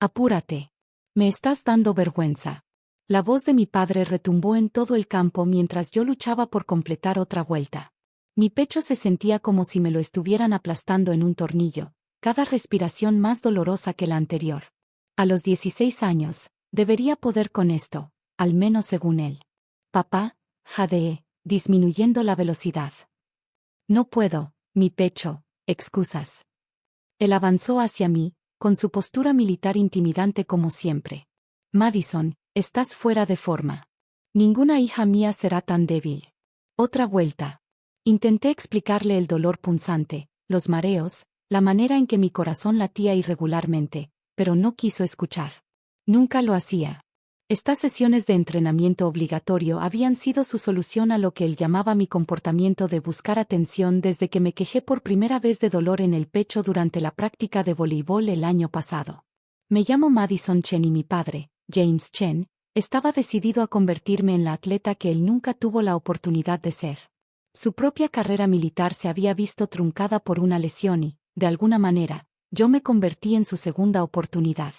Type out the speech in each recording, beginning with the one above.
Apúrate. Me estás dando vergüenza. La voz de mi padre retumbó en todo el campo mientras yo luchaba por completar otra vuelta. Mi pecho se sentía como si me lo estuvieran aplastando en un tornillo, cada respiración más dolorosa que la anterior. A los 16 años, debería poder con esto, al menos según él. Papá, jadeé, disminuyendo la velocidad. No puedo, mi pecho, excusas. Él avanzó hacia mí, con su postura militar intimidante como siempre. Madison, estás fuera de forma. Ninguna hija mía será tan débil. Otra vuelta. Intenté explicarle el dolor punzante, los mareos, la manera en que mi corazón latía irregularmente, pero no quiso escuchar. Nunca lo hacía. Estas sesiones de entrenamiento obligatorio habían sido su solución a lo que él llamaba mi comportamiento de buscar atención desde que me quejé por primera vez de dolor en el pecho durante la práctica de voleibol el año pasado. Me llamo Madison Chen y mi padre, James Chen, estaba decidido a convertirme en la atleta que él nunca tuvo la oportunidad de ser. Su propia carrera militar se había visto truncada por una lesión y, de alguna manera, yo me convertí en su segunda oportunidad.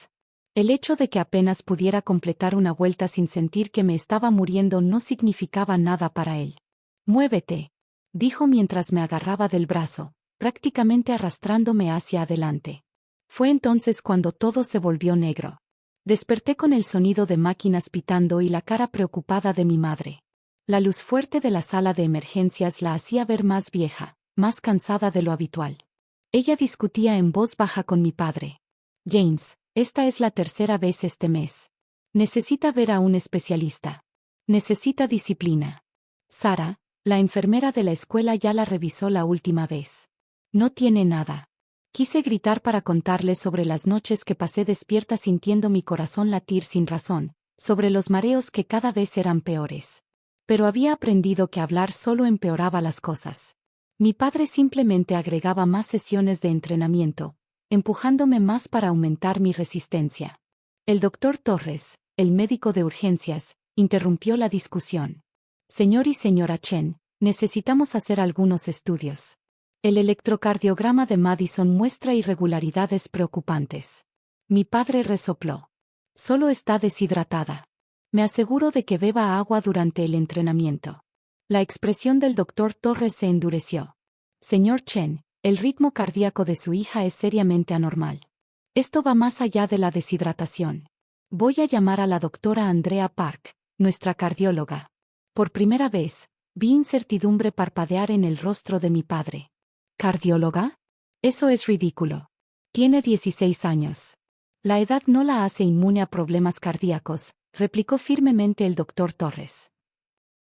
El hecho de que apenas pudiera completar una vuelta sin sentir que me estaba muriendo no significaba nada para él. «Muévete», dijo mientras me agarraba del brazo, prácticamente arrastrándome hacia adelante. Fue entonces cuando todo se volvió negro. Desperté con el sonido de máquinas pitando y la cara preocupada de mi madre. La luz fuerte de la sala de emergencias la hacía ver más vieja, más cansada de lo habitual. Ella discutía en voz baja con mi padre. «James, esta es la tercera vez este mes. Necesita ver a un especialista. Necesita disciplina. Sara, la enfermera de la escuela ya la revisó la última vez. No tiene nada». Quise gritar para contarles sobre las noches que pasé despierta sintiendo mi corazón latir sin razón, sobre los mareos que cada vez eran peores. Pero había aprendido que hablar solo empeoraba las cosas. Mi padre simplemente agregaba más sesiones de entrenamiento, empujándome más para aumentar mi resistencia. El doctor Torres, el médico de urgencias, interrumpió la discusión. «Señor y señora Chen, necesitamos hacer algunos estudios. El electrocardiograma de Madison muestra irregularidades preocupantes». Mi padre resopló. «Solo está deshidratada. Me aseguro de que beba agua durante el entrenamiento». La expresión del doctor Torres se endureció. «Señor Chen, el ritmo cardíaco de su hija es seriamente anormal. Esto va más allá de la deshidratación. Voy a llamar a la doctora Andrea Park, nuestra cardióloga». Por primera vez, vi incertidumbre parpadear en el rostro de mi padre. «¿Cardióloga? Eso es ridículo. Tiene 16 años. La edad no la hace inmune a problemas cardíacos», replicó firmemente el doctor Torres.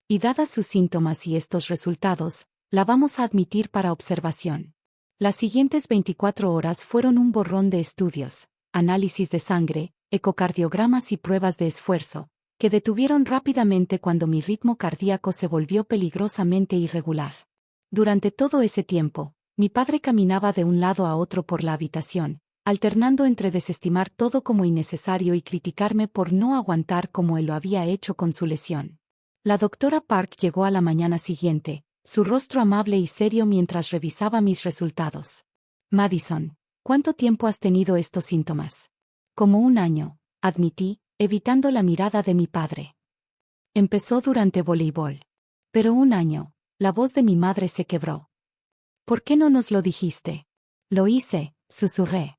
«Y dadas sus síntomas y estos resultados, la vamos a admitir para observación». Las siguientes 24 horas fueron un borrón de estudios, análisis de sangre, ecocardiogramas y pruebas de esfuerzo, que detuvieron rápidamente cuando mi ritmo cardíaco se volvió peligrosamente irregular. Durante todo ese tiempo, mi padre caminaba de un lado a otro por la habitación, alternando entre desestimar todo como innecesario y criticarme por no aguantar como él lo había hecho con su lesión. La doctora Park llegó a la mañana siguiente, su rostro amable y serio mientras revisaba mis resultados. «Madison, ¿cuánto tiempo has tenido estos síntomas?» «Como un año», admití, evitando la mirada de mi padre. «Empezó durante voleibol». «Pero un año», la voz de mi madre se quebró. «¿Por qué no nos lo dijiste?» «Lo hice», susurré.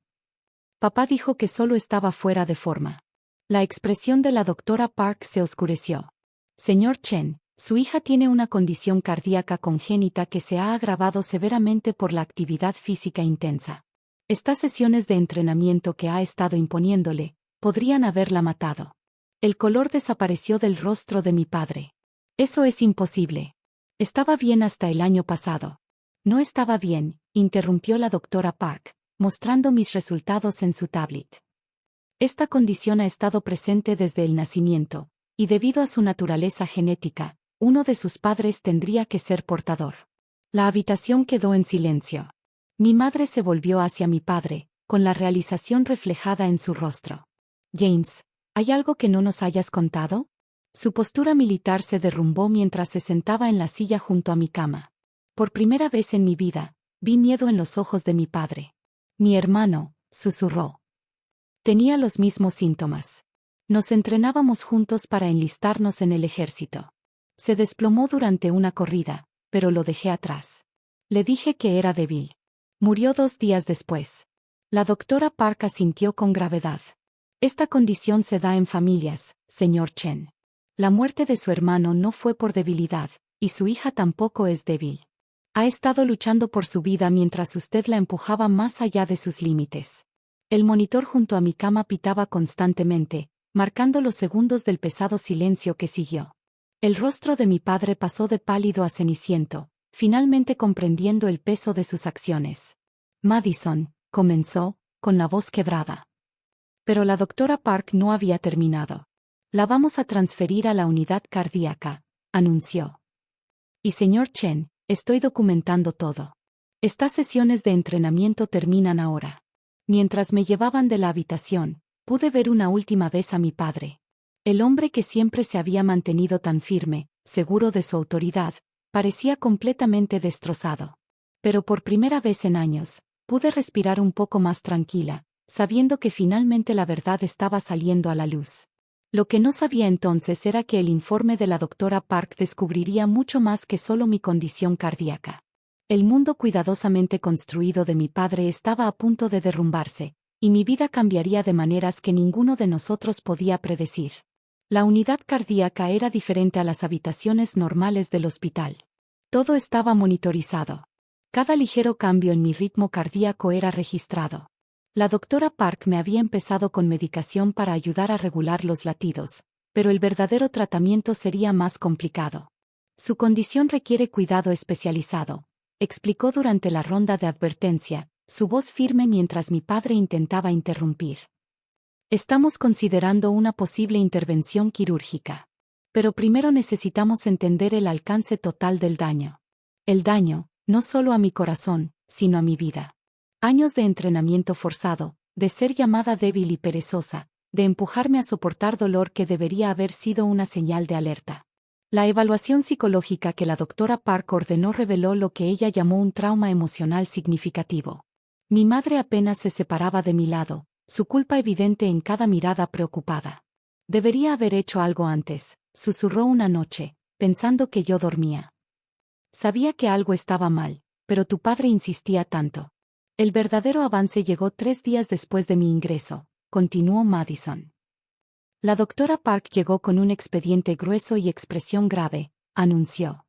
«Papá dijo que solo estaba fuera de forma». La expresión de la doctora Park se oscureció. «Señor Chen, su hija tiene una condición cardíaca congénita que se ha agravado severamente por la actividad física intensa. Estas sesiones de entrenamiento que ha estado imponiéndole podrían haberla matado». El color desapareció del rostro de mi padre. «Eso es imposible. Estaba bien hasta el año pasado». «No estaba bien», interrumpió la doctora Park, mostrando mis resultados en su tablet. «Esta condición ha estado presente desde el nacimiento, y debido a su naturaleza genética, uno de sus padres tendría que ser portador». La habitación quedó en silencio. Mi madre se volvió hacia mi padre, con la realización reflejada en su rostro. «James, ¿hay algo que no nos hayas contado?» Su postura militar se derrumbó mientras se sentaba en la silla junto a mi cama. Por primera vez en mi vida, vi miedo en los ojos de mi padre. «Mi hermano», susurró. Tenía los mismos síntomas. Nos entrenábamos juntos para enlistarnos en el ejército. Se desplomó durante una corrida, pero lo dejé atrás. Le dije que era débil. Murió 2 días después. La doctora Park asintió con gravedad. Esta condición se da en familias, señor Chen. La muerte de su hermano no fue por debilidad, y su hija tampoco es débil. Ha estado luchando por su vida mientras usted la empujaba más allá de sus límites. El monitor junto a mi cama pitaba constantemente, marcando los segundos del pesado silencio que siguió. El rostro de mi padre pasó de pálido a ceniciento, finalmente comprendiendo el peso de sus acciones. Madison, comenzó, con la voz quebrada. Pero la doctora Park no había terminado. La vamos a transferir a la unidad cardíaca, anunció. Y señor Chen, estoy documentando todo. Estas sesiones de entrenamiento terminan ahora. Mientras me llevaban de la habitación, pude ver una última vez a mi padre. El hombre que siempre se había mantenido tan firme, seguro de su autoridad, parecía completamente destrozado. Pero por primera vez en años, pude respirar un poco más tranquila, sabiendo que finalmente la verdad estaba saliendo a la luz. Lo que no sabía entonces era que el informe de la doctora Park descubriría mucho más que solo mi condición cardíaca. El mundo cuidadosamente construido de mi padre estaba a punto de derrumbarse, y mi vida cambiaría de maneras que ninguno de nosotros podía predecir. La unidad cardíaca era diferente a las habitaciones normales del hospital. Todo estaba monitorizado. Cada ligero cambio en mi ritmo cardíaco era registrado. La doctora Park me había empezado con medicación para ayudar a regular los latidos, pero el verdadero tratamiento sería más complicado. Su condición requiere cuidado especializado, explicó durante la ronda de advertencia, su voz firme mientras mi padre intentaba interrumpir. Estamos considerando una posible intervención quirúrgica. Pero primero necesitamos entender el alcance total del daño. El daño, no solo a mi corazón, sino a mi vida. Años de entrenamiento forzado, de ser llamada débil y perezosa, de empujarme a soportar dolor que debería haber sido una señal de alerta. La evaluación psicológica que la doctora Park ordenó reveló lo que ella llamó un trauma emocional significativo. Mi madre apenas se separaba de mi lado, su culpa evidente en cada mirada preocupada. Debería haber hecho algo antes, susurró una noche, pensando que yo dormía. Sabía que algo estaba mal, pero tu padre insistía tanto. El verdadero avance llegó 3 días después de mi ingreso, continuó Madison. La doctora Park llegó con un expediente grueso y expresión grave, anunció.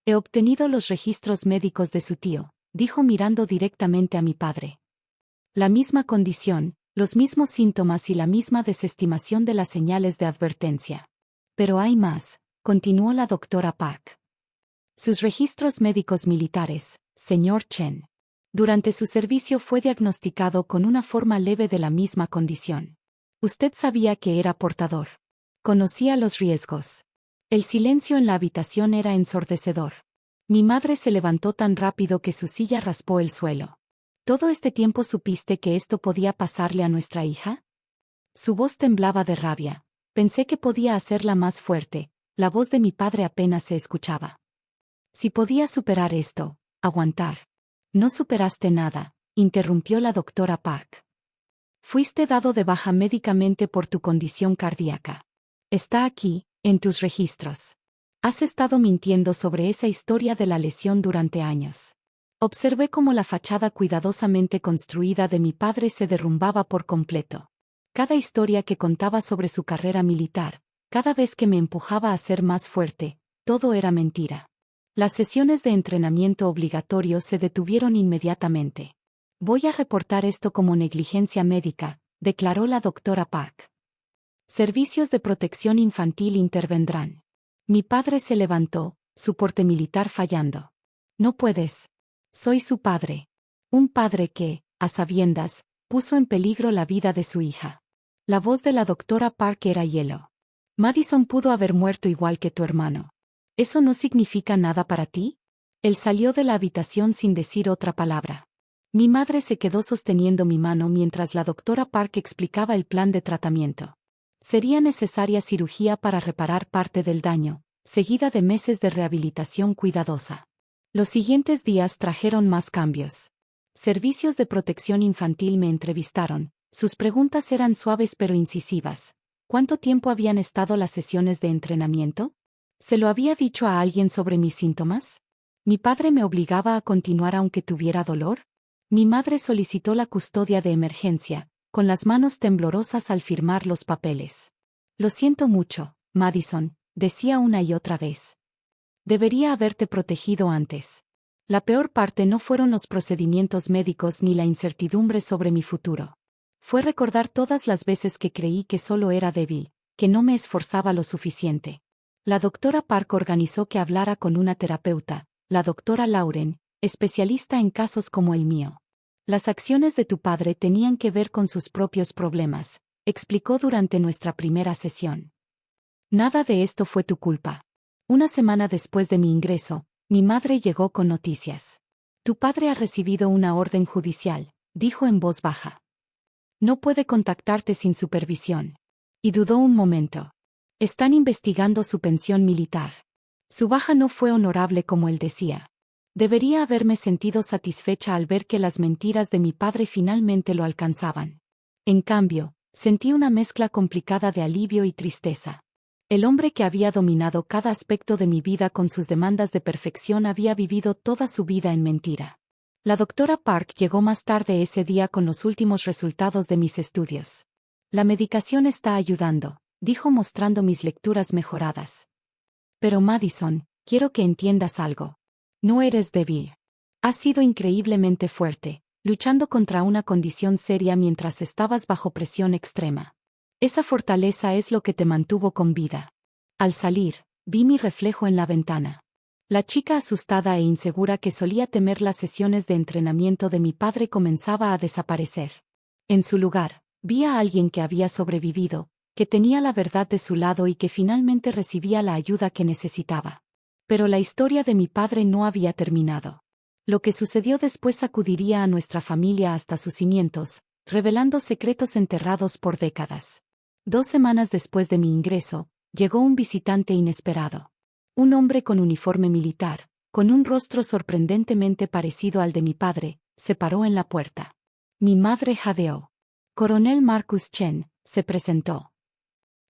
He obtenido los registros médicos de su tío, dijo mirando directamente a mi padre. La misma condición, los mismos síntomas y la misma desestimación de las señales de advertencia. Pero hay más, continuó la doctora Park. Sus registros médicos militares, señor Chen. Durante su servicio fue diagnosticado con una forma leve de la misma condición. Usted sabía que era portador. Conocía los riesgos. El silencio en la habitación era ensordecedor. Mi madre se levantó tan rápido que su silla raspó el suelo. ¿Todo este tiempo supiste que esto podía pasarle a nuestra hija? Su voz temblaba de rabia. Pensé que podía hacerla más fuerte. La voz de mi padre apenas se escuchaba. Si podía superar esto, aguantar. No superaste nada, interrumpió la doctora Park. Fuiste dado de baja médicamente por tu condición cardíaca. Está aquí, en tus registros. Has estado mintiendo sobre esa historia de la lesión durante años. Observé cómo la fachada cuidadosamente construida de mi padre se derrumbaba por completo. Cada historia que contaba sobre su carrera militar, cada vez que me empujaba a ser más fuerte, todo era mentira. Las sesiones de entrenamiento obligatorio se detuvieron inmediatamente. Voy a reportar esto como negligencia médica, declaró la doctora Park. Servicios de protección infantil intervendrán. Mi padre se levantó, su porte militar fallando. No puedes. Soy su padre. Un padre que, a sabiendas, puso en peligro la vida de su hija. La voz de la doctora Park era hielo. Madison pudo haber muerto igual que tu hermano. ¿Eso no significa nada para ti? Él salió de la habitación sin decir otra palabra. Mi madre se quedó sosteniendo mi mano mientras la doctora Park explicaba el plan de tratamiento. Sería necesaria cirugía para reparar parte del daño, seguida de meses de rehabilitación cuidadosa. Los siguientes días trajeron más cambios. Servicios de protección infantil me entrevistaron, Sus preguntas eran suaves pero incisivas. ¿Cuánto tiempo habían estado las sesiones de entrenamiento? ¿Se lo había dicho a alguien sobre mis síntomas? ¿Mi padre me obligaba a continuar aunque tuviera dolor? Mi madre solicitó la custodia de emergencia, con las manos temblorosas al firmar los papeles. Lo siento mucho, Madison, decía una y otra vez. Debería haberte protegido antes. La peor parte no fueron los procedimientos médicos ni la incertidumbre sobre mi futuro. Fue recordar todas las veces que creí que solo era débil, que no me esforzaba lo suficiente. La doctora Park organizó que hablara con una terapeuta, la doctora Lauren, especialista en casos como el mío. Las acciones de tu padre tenían que ver con sus propios problemas, explicó durante nuestra primera sesión. Nada de esto fue tu culpa. Una semana después de mi ingreso, mi madre llegó con noticias. Tu padre ha recibido una orden judicial, dijo en voz baja. No puede contactarte sin supervisión. Y dudó un momento. Están investigando su pensión militar. Su baja no fue honorable como él decía. Debería haberme sentido satisfecha al ver que las mentiras de mi padre finalmente lo alcanzaban. En cambio, sentí una mezcla complicada de alivio y tristeza. El hombre que había dominado cada aspecto de mi vida con sus demandas de perfección había vivido toda su vida en mentira. La doctora Park llegó más tarde ese día con los últimos resultados de mis estudios. La medicación está ayudando, dijo mostrando mis lecturas mejoradas. Pero Madison, quiero que entiendas algo. No eres débil. Has sido increíblemente fuerte, luchando contra una condición seria mientras estabas bajo presión extrema. Esa fortaleza es lo que te mantuvo con vida. Al salir, vi mi reflejo en la ventana. La chica asustada e insegura que solía temer las sesiones de entrenamiento de mi padre comenzaba a desaparecer. En su lugar, vi a alguien que había sobrevivido, que tenía la verdad de su lado y que finalmente recibía la ayuda que necesitaba. Pero la historia de mi padre no había terminado. Lo que sucedió después sacudiría a nuestra familia hasta sus cimientos, revelando secretos enterrados por décadas. 2 semanas después de mi ingreso, llegó un visitante inesperado. Un hombre con uniforme militar, con un rostro sorprendentemente parecido al de mi padre, se paró en la puerta. Mi madre jadeó. Coronel Marcus Chen, se presentó.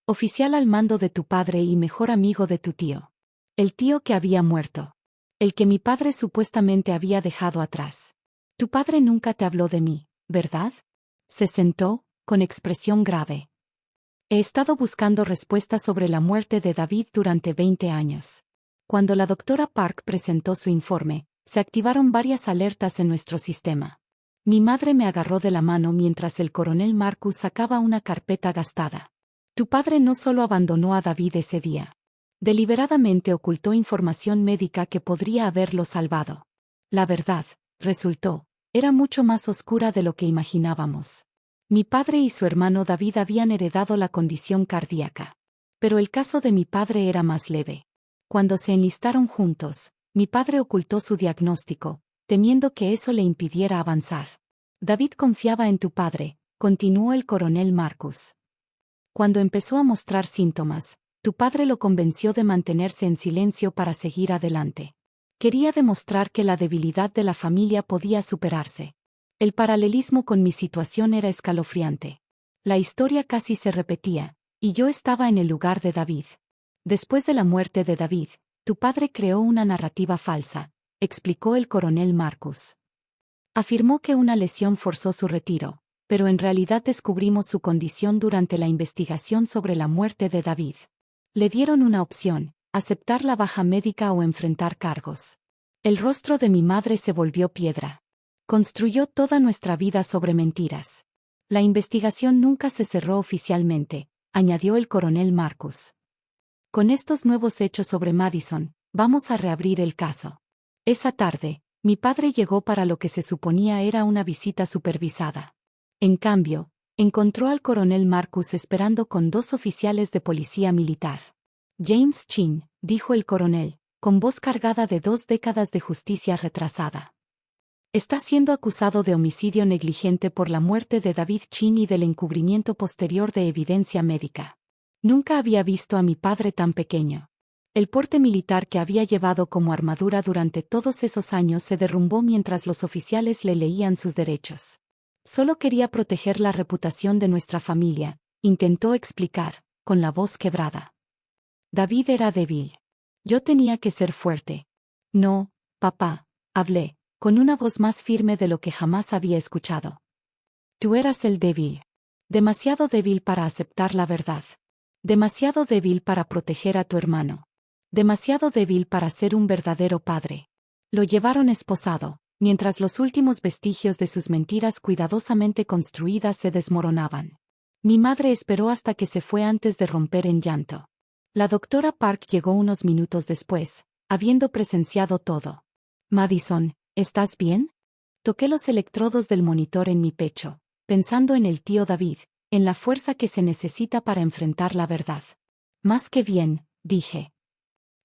Oficial al mando de tu padre y mejor amigo de tu tío. El tío que había muerto. El que mi padre supuestamente había dejado atrás. Tu padre nunca te habló de mí, ¿verdad? Se sentó, con expresión grave. He estado buscando respuestas sobre la muerte de David durante 20 años. Cuando la doctora Park presentó su informe, se activaron varias alertas en nuestro sistema. Mi madre me agarró de la mano mientras el coronel Marcus sacaba una carpeta gastada. Tu padre no solo abandonó a David ese día. Deliberadamente ocultó información médica que podría haberlo salvado. La verdad, resultó, era mucho más oscura de lo que imaginábamos. Mi padre y su hermano David habían heredado la condición cardíaca. Pero el caso de mi padre era más leve. Cuando se enlistaron juntos, mi padre ocultó su diagnóstico, temiendo que eso le impidiera avanzar. David confiaba en tu padre, continuó el coronel Marcus. Cuando empezó a mostrar síntomas, tu padre lo convenció de mantenerse en silencio para seguir adelante. Quería demostrar que la debilidad de la familia podía superarse. El paralelismo con mi situación era escalofriante. La historia casi se repetía, y yo estaba en el lugar de David. Después de la muerte de David, tu padre creó una narrativa falsa, explicó el coronel Marcus. Afirmó que una lesión forzó su retiro, pero en realidad descubrimos su condición durante la investigación sobre la muerte de David. Le dieron una opción, aceptar la baja médica o enfrentar cargos. El rostro de mi madre se volvió piedra. Construyó toda nuestra vida sobre mentiras. La investigación nunca se cerró oficialmente, añadió el coronel Marcus. Con estos nuevos hechos sobre Madison, vamos a reabrir el caso. Esa tarde, mi padre llegó para lo que se suponía era una visita supervisada. En cambio, encontró al coronel Marcus esperando con 2 oficiales de policía militar. James Chin, dijo el coronel, con voz cargada de 2 décadas de justicia retrasada. Está siendo acusado de homicidio negligente por la muerte de David Chin y del encubrimiento posterior de evidencia médica. Nunca había visto a mi padre tan pequeño. El porte militar que había llevado como armadura durante todos esos años se derrumbó mientras los oficiales le leían sus derechos. Solo quería proteger la reputación de nuestra familia, intentó explicar, con la voz quebrada. David era débil. Yo tenía que ser fuerte. No, papá, hablé, con una voz más firme de lo que jamás había escuchado. Tú eras el débil. Demasiado débil para aceptar la verdad. Demasiado débil para proteger a tu hermano. Demasiado débil para ser un verdadero padre. Lo llevaron esposado, mientras los últimos vestigios de sus mentiras cuidadosamente construidas se desmoronaban. Mi madre esperó hasta que se fue antes de romper en llanto. La doctora Park llegó unos minutos después, habiendo presenciado todo. Madison, ¿estás bien? Toqué los electrodos del monitor en mi pecho, pensando en el tío David, en la fuerza que se necesita para enfrentar la verdad. Más que bien, dije.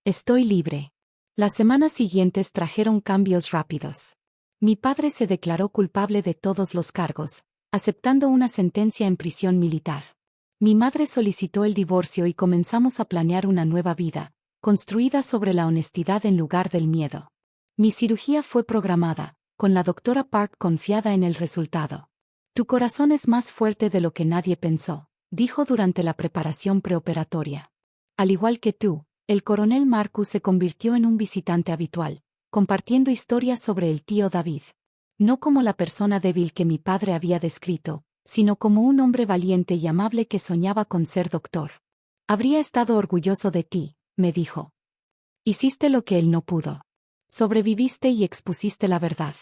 Estoy libre. Las semanas siguientes trajeron cambios rápidos. Mi padre se declaró culpable de todos los cargos, aceptando una sentencia en prisión militar. Mi madre solicitó el divorcio y comenzamos a planear una nueva vida, construida sobre la honestidad en lugar del miedo. Mi cirugía fue programada, con la doctora Park confiada en el resultado. Tu corazón es más fuerte de lo que nadie pensó, dijo durante la preparación preoperatoria. Al igual que tú, el coronel Marcus se convirtió en un visitante habitual, compartiendo historias sobre el tío David. No como la persona débil que mi padre había descrito, sino como un hombre valiente y amable que soñaba con ser doctor. Habría estado orgulloso de ti, me dijo. Hiciste lo que él no pudo. Sobreviviste y expusiste la verdad.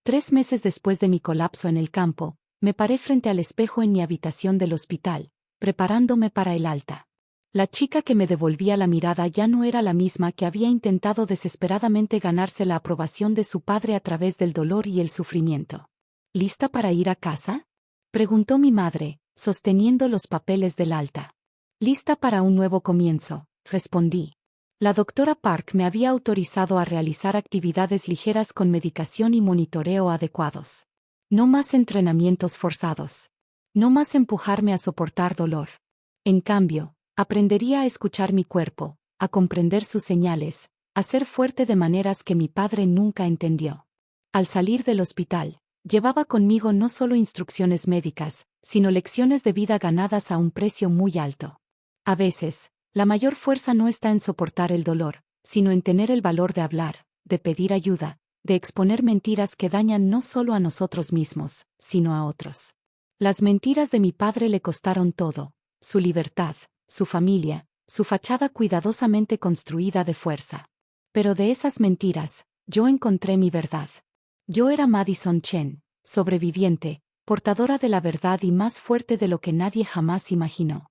3 meses después de mi colapso en el campo, me paré frente al espejo en mi habitación del hospital, preparándome para el alta. La chica que me devolvía la mirada ya no era la misma que había intentado desesperadamente ganarse la aprobación de su padre a través del dolor y el sufrimiento. ¿Lista para ir a casa?, preguntó mi madre, sosteniendo los papeles del alta. Lista para un nuevo comienzo, respondí. La doctora Park me había autorizado a realizar actividades ligeras con medicación y monitoreo adecuados. No más entrenamientos forzados. No más empujarme a soportar dolor. En cambio, aprendería a escuchar mi cuerpo, a comprender sus señales, a ser fuerte de maneras que mi padre nunca entendió. Al salir del hospital, llevaba conmigo no solo instrucciones médicas, sino lecciones de vida ganadas a un precio muy alto. A veces, la mayor fuerza no está en soportar el dolor, sino en tener el valor de hablar, de pedir ayuda, de exponer mentiras que dañan no solo a nosotros mismos, sino a otros. Las mentiras de mi padre le costaron todo: su libertad, su familia, su fachada cuidadosamente construida de fuerza. Pero de esas mentiras, yo encontré mi verdad. Yo era Madison Chen, sobreviviente, portadora de la verdad y más fuerte de lo que nadie jamás imaginó.